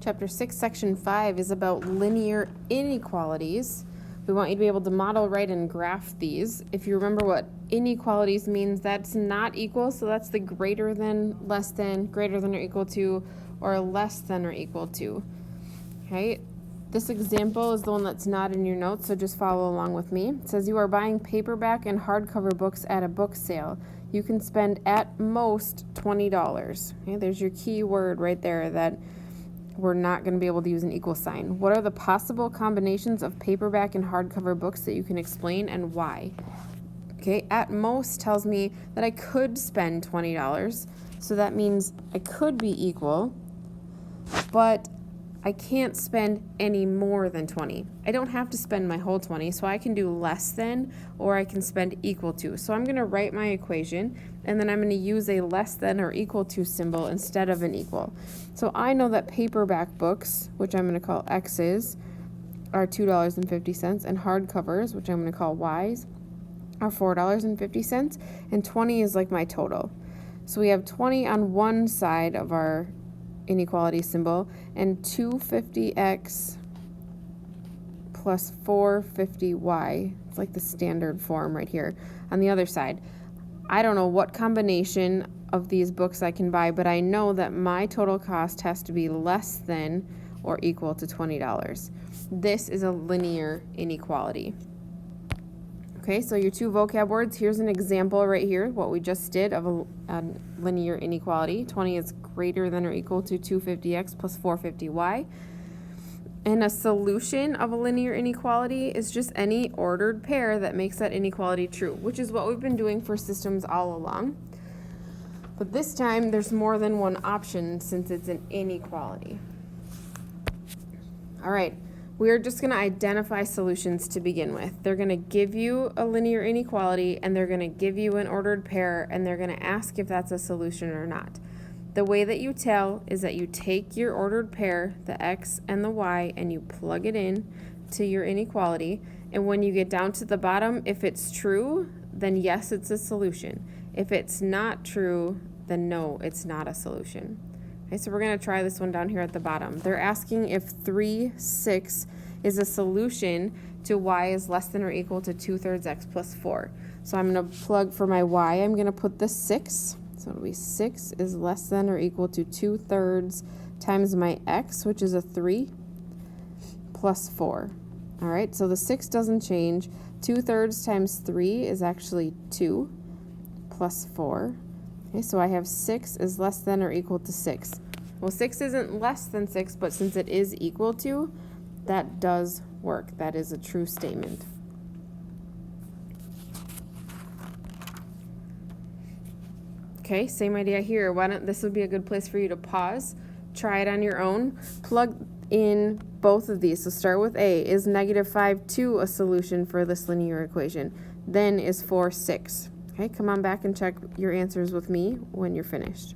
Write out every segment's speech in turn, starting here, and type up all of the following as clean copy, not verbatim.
Chapter 6, Section 5 is about linear inequalities. We want you to be able to model, write, and graph these. If you remember what inequalities means, that's not equal, so that's the greater than, less than, greater than or equal to, or less than or equal to. Okay? This example is the one that's not in your notes, so just follow along with me. It says you are buying paperback and hardcover books at a book sale. You can spend at most $20. Okay? There's your key word right there that we're not going to be able to use an equal sign. What are the possible combinations of paperback and hardcover books that you can explain and why? Okay, at most tells me that I could spend $20, so that means I could be equal, but I can't spend any more than 20. I don't have to spend my whole 20, so I can do less than, or I can spend equal to. So I'm going to write my equation, and then I'm going to use a less than or equal to symbol instead of an equal. So I know that paperback books, which I'm going to call X's, are $2.50, and hardcovers, which I'm going to call Y's, are $4.50, and 20 is like my total. So we have 20 on one side of our inequality symbol, and 250x plus 450y. It's like the standard form right here on the other side. I don't know what combination of these books I can buy, but I know that my total cost has to be less than or equal to $20. This is a linear inequality. Okay, so your two vocab words, here's an example right here, what we just did of a linear inequality. 20 is greater than or equal to 250x plus 450y. And a solution of a linear inequality is just any ordered pair that makes that inequality true, which is what we've been doing for systems all along. But this time, there's more than one option since it's an inequality. All right. We're just going to identify solutions to begin with. They're going to give you a linear inequality, and they're going to give you an ordered pair, and they're going to ask if that's a solution or not. The way that you tell is that you take your ordered pair, the x and the y, and you plug it in to your inequality. And when you get down to the bottom, if it's true, then yes, it's a solution. If it's not true, then no, it's not a solution. Okay, so we're going to try this one down here at the bottom. They're asking if 3, 6 is a solution to y is less than or equal to 2/3 x plus 4. So I'm going to plug for my y, I'm going to put the 6. So it'll be 6 is less than or equal to 2/3 times my x, which is a 3, plus 4. All right, so the 6 doesn't change. 2/3 times 3 is actually 2, plus 4. Okay, so I have 6 is less than or equal to 6. Well, 6 isn't less than 6, but since it is equal to, that does work. That is a true statement. Okay, same idea here. This would be a good place for you to pause, try it on your own, plug in both of these. So start with A. Is -5, 2 a solution for this linear equation? Then is 4, 6. Okay, come on back and check your answers with me when you're finished.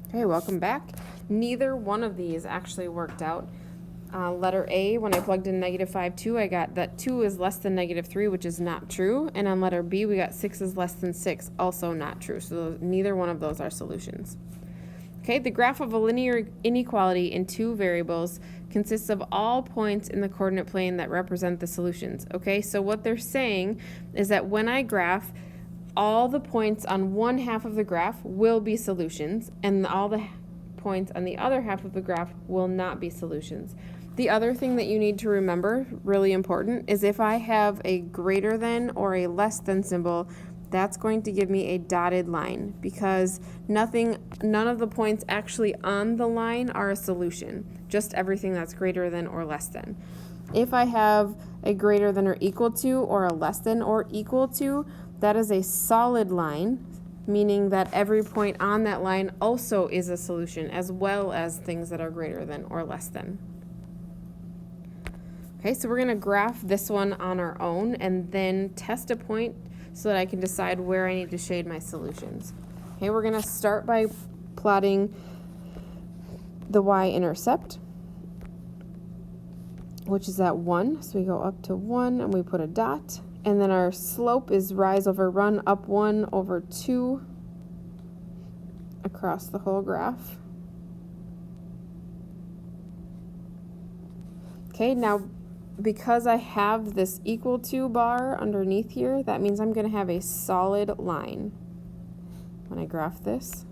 Okay, welcome back. Neither one of these actually worked out. Letter A, when I plugged in -5, 2, I got that 2 is less than -3, which is not true. And on letter B, we got 6 is less than 6, also not true. So neither one of those are solutions. Okay, the graph of a linear inequality in two variables consists of all points in the coordinate plane that represent the solutions. Okay, so what they're saying is that when I graph, all the points on one half of the graph will be solutions, and all the points on the other half of the graph will not be solutions. The other thing that you need to remember, really important, is if I have a greater than or a less than symbol, that's going to give me a dotted line, because none of the points actually on the line are a solution, just everything that's greater than or less than. If I have a greater than or equal to or a less than or equal to, that is a solid line, meaning that every point on that line also is a solution, as well as things that are greater than or less than. Okay, so we're going to graph this one on our own and then test a point so that I can decide where I need to shade my solutions. Okay, we're going to start by plotting the y-intercept, which is at 1. So we go up to 1 and we put a dot. And then our slope is rise over run, up 1 over 2 across the whole graph. Okay, now because I have this equal to bar underneath here, that means I'm going to have a solid line when I graph this.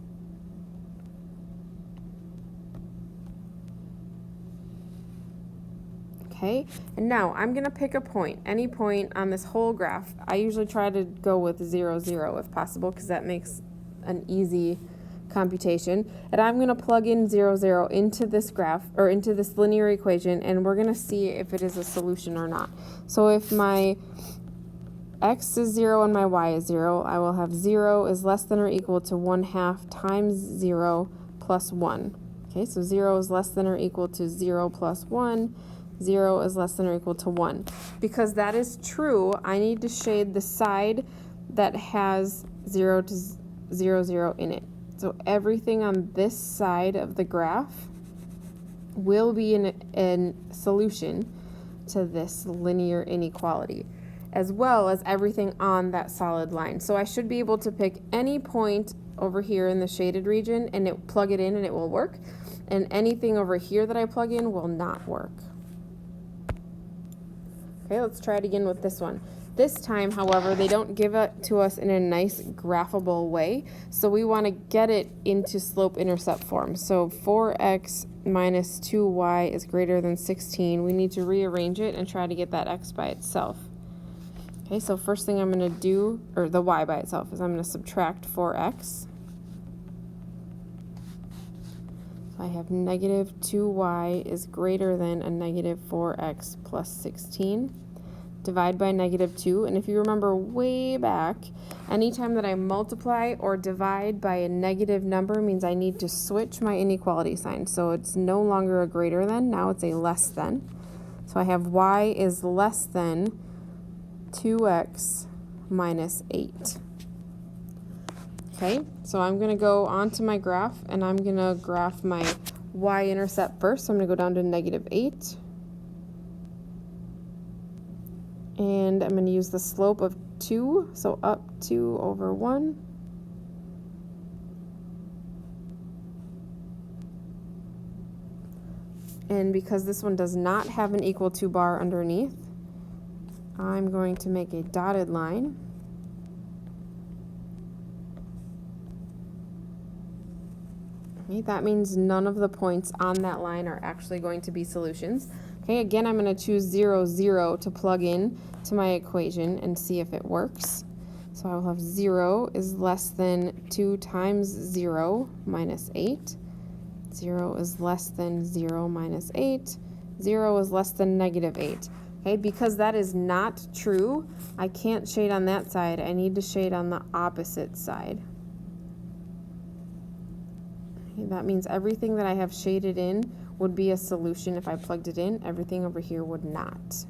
Okay, and now I'm going to pick a point, any point on this whole graph. I usually try to go with 0, 0 if possible, because that makes an easy computation. And I'm going to plug in 0, 0 into this graph, or into this linear equation, and we're going to see if it is a solution or not. So if my x is 0 and my y is 0, I will have 0 is less than or equal to 1/2 times 0 plus 1. Okay, so 0 is less than or equal to 0 plus 1. 0 is less than or equal to 1. Because that is true, I need to shade the side that has 0 to 0, 0 in it. So everything on this side of the graph will be in solution to this linear inequality, as well as everything on that solid line. So I should be able to pick any point over here in the shaded region and plug it in and it will work. And anything over here that I plug in will not work. Okay, let's try it again with this one. This time, however, they don't give it to us in a nice graphable way, so we want to get it into slope-intercept form. So 4x minus 2y is greater than 16. We need to rearrange it and try to get that x by itself. Okay, so first thing I'm going to do, or the y by itself, is I'm going to subtract 4x. So I have negative 2y is greater than a negative 4x plus 16. Divide by negative 2, and if you remember way back, anytime that I multiply or divide by a negative number means I need to switch my inequality sign. So it's no longer a greater than, now it's a less than. So I have y is less than 2x minus 8. Okay, so I'm going to go onto my graph, and I'm going to graph my y-intercept first. So I'm going to go down to negative 8. And I'm going to use the slope of 2, so up 2 over 1. And because this one does not have an equal to bar underneath, I'm going to make a dotted line. Okay, that means none of the points on that line are actually going to be solutions. Okay, again, I'm going to choose 0, 0 to plug in to my equation and see if it works. So I will have 0 is less than 2 times 0 minus 8. 0 is less than 0 minus 8. 0 is less than negative 8. Okay, because that is not true, I can't shade on that side. I need to shade on the opposite side. Okay, that means everything that I have shaded in would be a solution if I plugged it in. Everything over here would not.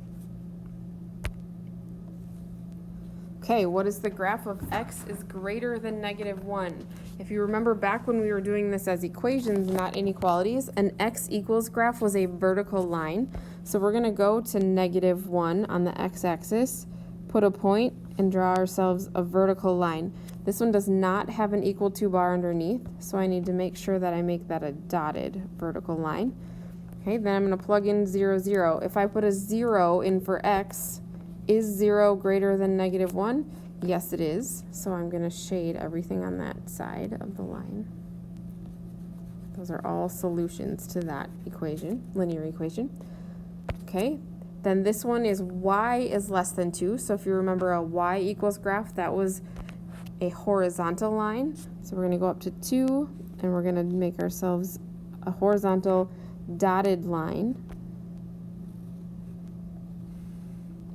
Okay, what is the graph of x is greater than negative 1? If you remember back when we were doing this as equations, not inequalities, an x equals graph was a vertical line. So we're going to go to negative 1 on the x-axis, put a point, and draw ourselves a vertical line. This one does not have an equal to bar underneath, so I need to make sure that I make that a dotted vertical line. Okay, then I'm going to plug in 0, 0. If I put a 0 in for x, is 0 greater than negative 1? Yes, it is. So I'm going to shade everything on that side of the line. Those are all solutions to that equation, linear equation. Okay, then this one is y is less than 2. So if you remember a y equals graph, that was a horizontal line. So we're going to go up to 2, and we're going to make ourselves a horizontal dotted line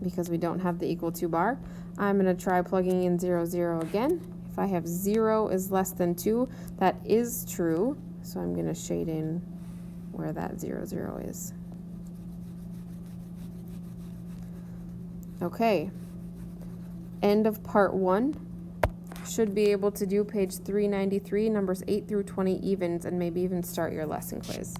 because we don't have the equal to bar. I'm going to try plugging in 0, 0 again. If I have 0 is less than 2, that is true. So I'm going to shade in where that 0, 0 is. Okay. End of part 1. Should be able to do page 393, numbers 8 through 20 evens, and maybe even start your lesson quiz.